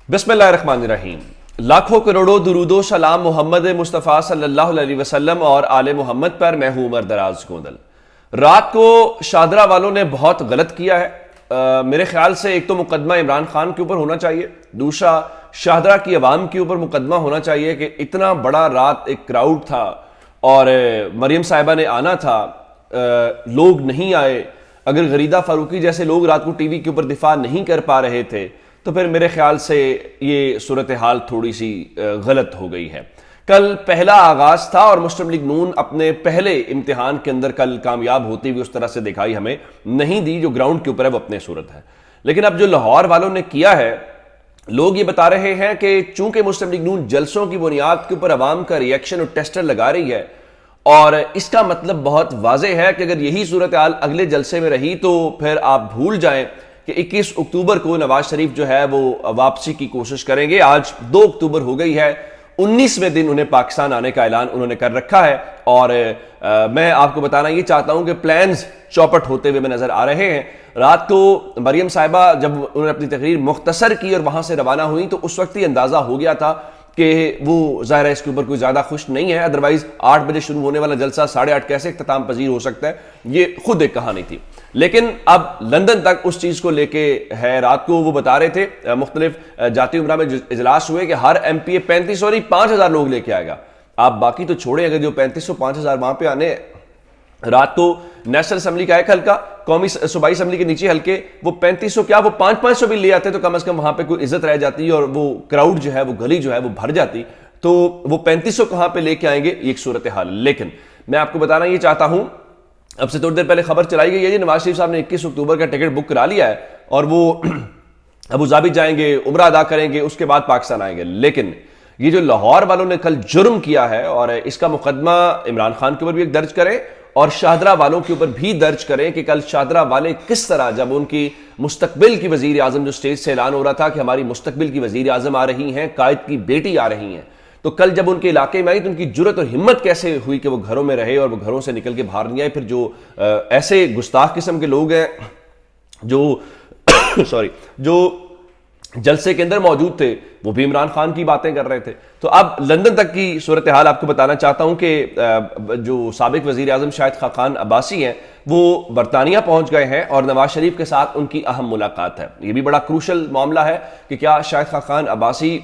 बिस्मिल्लाहिर्रहमानिर्रहीम। लाखों करोड़ों दुरूदो सलाम मोहम्मद मुस्तफ़ा सल्लल्लाहु अलैहि वसल्लम और आले मोहम्मद पर। मैं हूं उमर दराज गोंदल। रात को शादरा वालों ने बहुत गलत किया है। मेरे ख्याल से एक तो मुकदमा इमरान खान के ऊपर होना चाहिए, दूसरा शाहदरा की अवाम के ऊपर मुकदमा होना चाहिए कि इतना बड़ा रात एक क्राउड था और मरियम साहिबा ने आना था, लोग नहीं आए। अगर गरीदा फारूकी जैसे लोग रात को टीवी के ऊपर दिफा नहीं कर पा रहे थे तो फिर मेरे ख्याल से ये सूरत हाल थोड़ी सी गलत हो गई है। कल पहला आगाज था और मुस्लिम लीग नून अपने पहले इम्तिहान के अंदर कल कामयाब होती हुई उस तरह से दिखाई हमें नहीं दी जो ग्राउंड के ऊपर है वो अपने सूरत है। लेकिन अब जो लाहौर वालों ने किया है, लोग ये बता रहे हैं कि चूंकि मुस्लिम लीग नून जलसों की बुनियाद के ऊपर अवाम का रिएक्शन और टेस्टर लगा रही है और इसका मतलब बहुत वाज़ेह है कि अगर यही सूरत हाल अगले जलसे में रही तो फिर आप भूल जाएं कि 21 अक्टूबर को नवाज शरीफ जो है वो वापसी की कोशिश करेंगे। आज 2 अक्टूबर हो गई है, 19वें दिन उन्हें पाकिस्तान आने का ऐलान उन्होंने कर रखा है और मैं आपको बताना ये चाहता हूं कि प्लान्स चौपट होते हुए नजर आ रहे हैं। रात को मरियम साहिबा जब उन्होंने अपनी तकरीर मुख्तसर की और वहां से रवाना हुई तो उस वक्त ही अंदाजा हो गया था कि वो ज़ाहिर है इसके ऊपर कोई ज़्यादा खुश नहीं है। अदरवाइज 8 बजे शुरू होने वाला जलसा 8:30 कैसे इख्तिताम पजीर हो सकता है, ये खुद एक कहानी थी। लेकिन अब लंदन तक उस चीज़ को लेके है। रात को वो बता रहे थे मुख्तलिफ जाती उमरा में इजलास हुए कि हर MPA 3500 नहीं 5000 लोग लेके आएगा। आप बाकी तो छोड़े, अगर जो 3500 5000 वहां पे आने। रात को नेशनल असेंबली का एक हल्का, कौमी सूबाई असेंबली के नीचे हल्के, वो 3500 क्या वो 500 भी ले आते तो कम से कम वहां पे कोई इज्जत रह जाती और वो क्राउड जो है वो गली जो है वो भर जाती। तो वो 3500 कहां पे लेके आएंगे, ये एक सूरत हाल। लेकिन मैं आपको बताना ये चाहता हूं, अब से थोड़ी देर पहले खबर चलाई गई है जी नवाज शरीफ साहब ने 21 अक्टूबर का टिकट बुक करा लिया है और वो अबू धाबी जाएंगे, उम्रा अदा करेंगे, उसके बाद पाकिस्तान आएंगे। लेकिन ये जो लाहौर वालों ने कल जुर्म किया है और इसका मुकदमा इमरान खान के ऊपर भी एक दर्ज करें और शाहदरा वालों के ऊपर भी दर्ज करें कि कल शाहदरा वाले किस तरह जब उनकी मुस्तकबिल की वजीर आजम जो स्टेज से ऐलान हो रहा था कि हमारी मुस्तकबिल की वजीर आजम आ रही हैं, कायद की बेटी आ रही हैं, तो कल जब उनके इलाके में आई तो उनकी जुर्रत और हिम्मत कैसे हुई कि वो घरों में रहे और वो घरों से निकल के बाहर नहीं आए। फिर जो ऐसे गुस्ताख किस्म के लोग हैं जो जो जलसे के अंदर मौजूद थे वो भी इमरान खान की बातें कर रहे थे। तो अब लंदन तक की सूरत हाल आपको बताना चाहता हूं कि जो साबिक वजीर आजम शाहिद खाकान अब्बासी हैं वो बरतानिया पहुंच गए हैं और नवाज शरीफ के साथ उनकी अहम मुलाकात है। ये भी बड़ा क्रूशल मामला है कि क्या शाहिद खाकान अब्बासी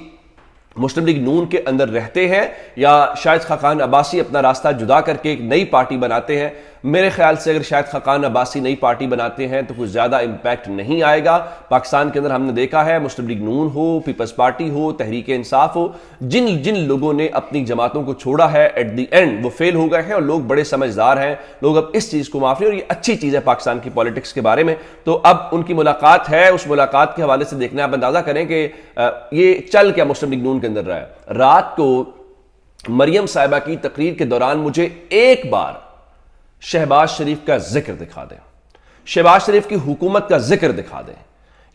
मुस्लिम लीग नून के अंदर रहते हैं या शाहिद खाकान अब्बासी अपना रास्ता जुदा करके एक नई पार्टी बनाते हैं। मेरे ख्याल से अगर शाहिद खाकान अब्बासी नई पार्टी बनाते हैं तो कुछ ज़्यादा इम्पैक्ट नहीं आएगा। पाकिस्तान के अंदर हमने देखा है मुस्लिम लीग नून हो, पीपल्स पार्टी हो, तहरीक इंसाफ हो, जिन जिन लोगों ने अपनी जमातों को छोड़ा है एट द एंड वो फेल हो गए हैं और लोग बड़े समझदार हैं। लोग अब इस चीज़ को माफ नहीं, और ये अच्छी चीज़ है पाकिस्तान की पॉलिटिक्स के बारे में। तो अब उनकी मुलाकात है, उस मुलाकात के हवाले से देखना आप अंदाजा करें कि ये चल क्या मुस्लिम लीग नून के अंदर रहा है। रात को मरियम साहिबा की तकरीर के दौरान मुझे एक बार शहबाज शरीफ का जिक्र दिखा दें, शहबाज शरीफ की हुकूमत का जिक्र दिखा दें।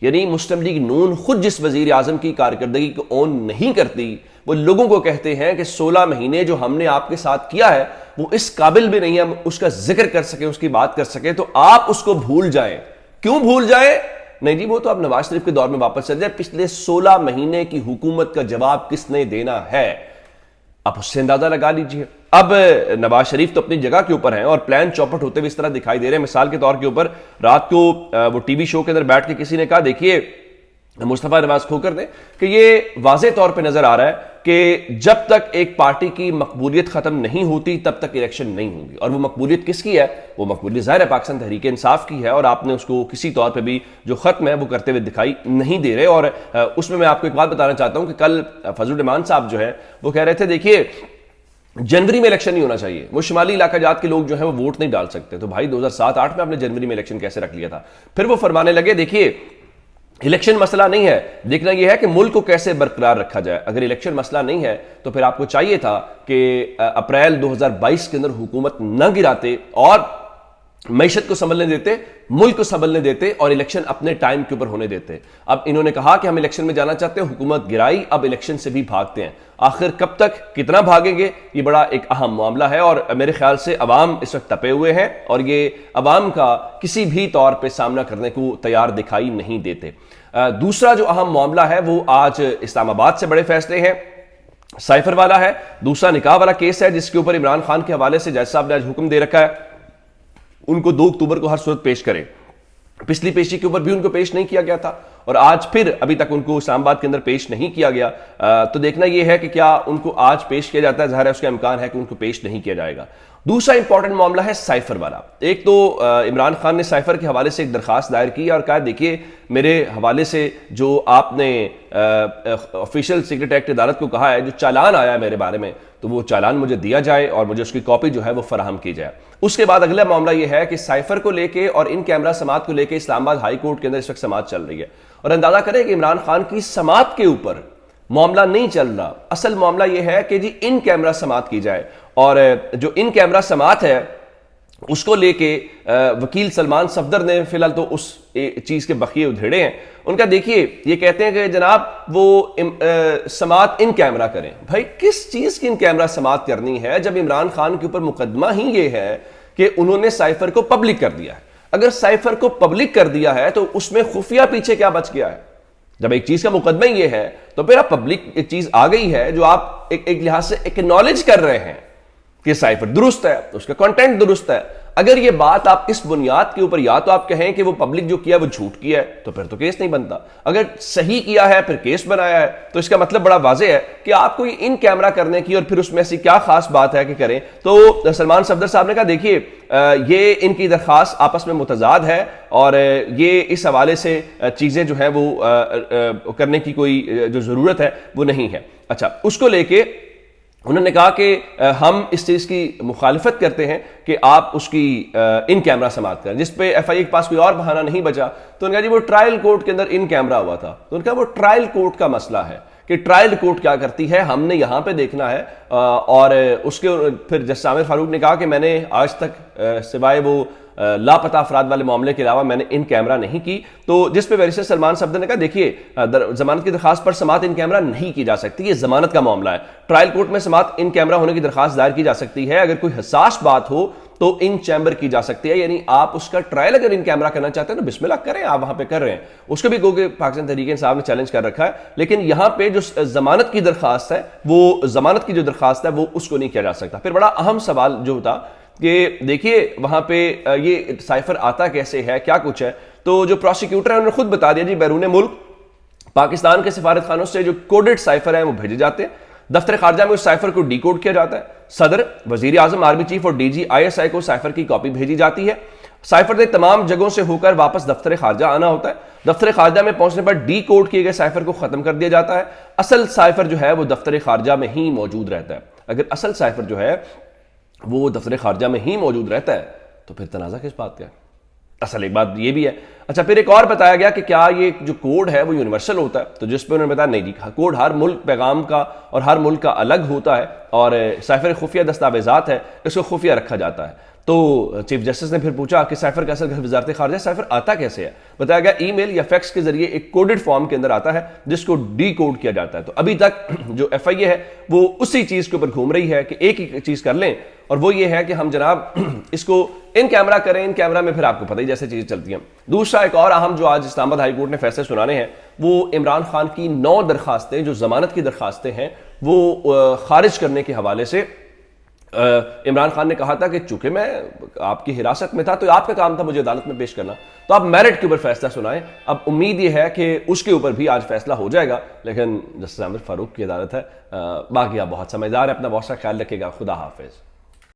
यानी मुस्लिम लीग नून खुद जिस वजीर आजम की कारकर्दगी को ऑन नहीं करती, वो लोगों को कहते हैं कि 16 महीने जो हमने आपके साथ किया है वो इस काबिल भी नहीं है उसका जिक्र कर सके, उसकी बात कर सके, तो आप उसको भूल जाएं। क्यों भूल जाएं? नहीं जी, वो तो अब नवाज शरीफ के दौर में वापस चल जाए। पिछले 16 महीने की हुकूमत का जवाब किसने देना है, आप उससे अंदाजा लगा लीजिए। अब नवाज शरीफ तो अपनी जगह के ऊपर हैं और प्लान चौपट होते हुए इस तरह दिखाई दे रहे हैं। मिसाल के तौर के ऊपर रात को वो टीवी शो के अंदर बैठ के किसी ने कहा, देखिए मुस्तफा नवाज खोकर ने, कि ये वाज़े तौर पे नजर आ रहा है कि जब तक एक पार्टी की मकबूलियत खत्म नहीं होती तब तक इलेक्शन नहीं होंगी। और वो मकबूलियत किसकी है? वो मकबूलियत ज़ाहिर है पाकिस्तान तहरीक इंसाफ की है और आपने उसको किसी तौर पे भी जो खत्म है वो करते हुए दिखाई नहीं दे रहे। और उसमें मैं आपको एक बात बताना चाहता हूं कि कल फजल रहमान साहब जो है वो कह रहे थे, देखिए जनवरी में इलेक्शन नहीं होना चाहिए, वो शुमाली इलाका जात के लोग जो है वो वोट नहीं डाल सकते। तो भाई 2007-8 में आपने जनवरी में इलेक्शन कैसे रख लिया था? फिर वो फरमाने लगे, देखिए इलेक्शन मसला नहीं है, देखना यह है कि मुल्क को कैसे बरकरार रखा जाए। अगर इलेक्शन मसला नहीं है तो फिर आपको चाहिए था कि अप्रैल 2022 के अंदर हुकूमत न गिराते और मईशत को संभलने देते, मुल्क को संभलने देते और इलेक्शन अपने टाइम के ऊपर होने देते। अब इन्होंने कहा कि हम इलेक्शन में जाना चाहते हैं, हुकूमत गिराई, अब इलेक्शन से भी भागते हैं। आखिर कब तक, कितना भागेंगे, ये बड़ा एक अहम मामला है। और मेरे ख्याल से अवाम इस वक्त तपे हुए हैं और ये अवाम का किसी भी तौर पर सामना करने को तैयार दिखाई नहीं देते। دوسرا جو اہم معاملہ ہے وہ آج اسلام آباد سے بڑے فیصلے ہیں، سائفر والا ہے، دوسرا نکاح والا کیس ہے جس کے اوپر عمران خان کے حوالے سے جج صاحب نے آج حکم دے رکھا ہے ان کو 2 اکتوبر کو ہر صورت پیش کرے۔ پچھلی پیشی کے اوپر بھی ان کو پیش نہیں کیا گیا تھا اور آج پھر ابھی تک ان کو اسلام آباد کے اندر پیش نہیں کیا گیا، تو دیکھنا یہ ہے کہ کیا ان کو آج پیش کیا جاتا ہے، ظاہر ہے اس کا امکان ہے کہ ان کو پیش نہیں کیا جائے گا۔ دوسرا امپورٹنٹ معاملہ ہے سائفر والا۔ ایک تو عمران خان نے سائفر کے حوالے سے ایک درخواست دائر کی اور کہا دیکھیے میرے حوالے سے جو آپ نے آفیشیل سیکرٹ ایکٹ عدالت کو کہا ہے، جو چالان آیا ہے میرے بارے میں، تو وہ چالان مجھے دیا جائے اور مجھے اس کی کاپی جو ہے وہ فراہم کی جائے۔ اس کے بعد اگلا معاملہ یہ ہے کہ سائفر کو لے کے اور ان کیمرہ سماعت کو لے کے اسلام آباد ہائی کورٹ کے اندر اس وقت سماعت چل رہی ہے، اور اندازہ کریں کہ عمران خان کی سماعت کے اوپر معاملہ نہیں چل رہا، اصل معاملہ یہ ہے کہ جی ان کیمرہ سماعت کی جائے، اور جو ان کیمرہ سماعت ہے اس کو لے کے وکیل سلمان صفدر نے فی الحال تو اس چیز کے بخیے ادھیڑے ہیں۔ ان کا دیکھیے یہ کہتے ہیں کہ جناب وہ سماعت ان کیمرہ کریں۔ بھائی کس چیز کی ان کیمرہ سماعت کرنی ہے جب عمران خان کے اوپر مقدمہ ہی یہ ہے کہ انہوں نے سائفر کو پبلک کر دیا ہے؟ اگر سائفر کو پبلک کر دیا ہے تو اس میں خفیہ پیچھے کیا بچ گیا ہے؟ جب ایک چیز کا مقدمہ یہ ہے تو پھر اب پبلک ایک چیز آ گئی ہے جو آپ ایک لحاظ سے ایکنالج کر رہے ہیں کہ سائفر درست ہے، اس کا کنٹینٹ درست ہے۔ اگر یہ بات آپ اس بنیاد کے اوپر یا تو آپ کہیں کہ وہ پبلک جو کیا وہ جھوٹ کیا ہے تو پھر تو کیس نہیں بنتا، اگر صحیح کیا ہے پھر کیس بنایا ہے تو اس کا مطلب بڑا واضح ہے کہ آپ کو یہ ان کیمرہ کرنے کی اور پھر اس میں ایسی کیا خاص بات ہے کہ کریں۔ تو سلمان صفدر صاحب نے کہا دیکھیے یہ ان کی درخواست آپس میں متضاد ہے اور یہ اس حوالے سے چیزیں جو ہیں وہ کرنے کی کوئی جو ضرورت ہے وہ نہیں ہے۔ اچھا، اس کو لے کے انہوں نے کہا کہ ہم اس چیز کی مخالفت کرتے ہیں کہ آپ اس کی ان کیمرہ سماعت کریں، جس پہ ایف آئی اے کے پاس کوئی اور بہانہ نہیں بچا۔ تو انہوں نے کہا جی وہ ٹرائل کورٹ کے اندر ان کیمرہ ہوا تھا، تو انہوں نے کہا وہ ٹرائل کورٹ کا مسئلہ ہے کہ ٹرائل کورٹ کیا کرتی ہے، ہم نے یہاں پہ دیکھنا ہے۔ اور اس کے پھر جسٹس عامر فاروق نے کہا کہ میں نے آج تک سوائے وہ لاپتہ افراد والے معاملے کے علاوہ میں نے ان کیمرہ نہیں کی، تو جس پہ بیرسٹر سلمان صفدر نے کہا دیکھیے ضمانت کی درخواست پر سماعت ان کیمرہ نہیں کی جا سکتی، یہ ضمانت کا معاملہ ہے۔ ٹرائل کورٹ میں سماعت ان کیمرہ ہونے کی درخواست دائر کی جا سکتی ہے، اگر کوئی حساس بات ہو تو ان چیمبر کی جا سکتی ہے، یعنی آپ اس کا ٹرائل اگر ان کیمرہ کرنا چاہتے ہیں تو بسم اللہ کریں، آپ وہاں پہ کر رہے ہیں۔ اس کو بھی گو کہ پاکستان تحریک انصاف نے چیلنج کر رکھا ہے، لیکن یہاں پہ جو ضمانت کی درخواست ہے وہ ضمانت کی جو درخواست ہے وہ اس کو نہیں کیا جا سکتا۔ پھر بڑا اہم سوال جو تھا کہ دیکھیے وہاں پہ یہ سائفر آتا کیسے ہے، کیا کچھ ہے، تو جو پروسیکیوٹر ہیں انہوں نے خود بتا دیا جی بیرون ملک پاکستان کے سفارت خانوں سے جو کوڈڈ سائفر ہیں وہ بھیجے جاتے ہیں، دفتر خارجہ میں اس سائفر کو ڈی کوڈ کیا جاتا ہے، صدر، وزیر اعظم، آرمی چیف اور D G I S I کو سائفر کی کاپی بھیجی جاتی ہے۔ سائفر نے تمام جگہوں سے ہو کر واپس دفتر خارجہ آنا ہوتا ہے، دفتر خارجہ میں پہنچنے پر ڈی کوڈ کیے گئے سائفر کو ختم کر دیا جاتا ہے۔ اصل سائفر جو ہے وہ دفتر خارجہ میں ہی موجود رہتا ہے۔ اگر اصل سائفر جو ہے وہ دفتر خارجہ میں ہی موجود رہتا ہے تو پھر تنازع کس بات کا ہے؟ اصل ایک بات یہ بھی ہے۔ اچھا، پھر ایک اور بتایا گیا کہ کیا یہ جو کوڈ ہے وہ یونیورسل ہوتا ہے، تو جس پہ انہوں نے بتایا نہیں جی، کوڈ ہر ملک پیغام کا اور ہر ملک کا الگ ہوتا ہے، اور سائفر خفیہ دستاویزات ہے، اس کو خفیہ رکھا جاتا ہے۔ تو چیف جسٹس نے پھر پوچھا کہ سائفر کا اصل وزارت خارجہ سائفر آتا کیسے ہے؟ بتایا گیا ای میل یا فیکس کے ذریعے ایک کوڈڈ فارم کے اندر آتا ہے جس کو ڈی کوڈ کیا جاتا ہے۔ تو ابھی تک جو ایف آئی اے ہے وہ اسی چیز کے اوپر گھوم رہی ہے کہ ایک ہی چیز کر لیں، اور وہ یہ ہے کہ ہم جناب اس کو ان کیمرہ کریں، ان کیمرہ میں پھر آپ کو پتہ ہی جیسے چیزیں چلتی ہیں۔ دوسرا ایک اور اہم جو آج اسلام آباد ہائی کورٹ نے فیصلے سنانے ہیں وہ عمران خان کی 9 درخواستیں جو ضمانت کی درخواستیں ہیں وہ خارج کرنے کے حوالے سے۔ عمران خان نے کہا تھا کہ چونکہ میں آپ کی حراست میں تھا تو آپ کا کام تھا مجھے عدالت میں پیش کرنا، تو آپ میرٹ کے اوپر فیصلہ سنائیں۔ اب امید یہ ہے کہ اس کے اوپر بھی آج فیصلہ ہو جائے گا، لیکن جسٹس عامر فاروق کی عدالت ہے۔ باقی آپ بہت سمجھدار ہیں، اپنا بہت سا خیال رکھے گا۔ خدا حافظ۔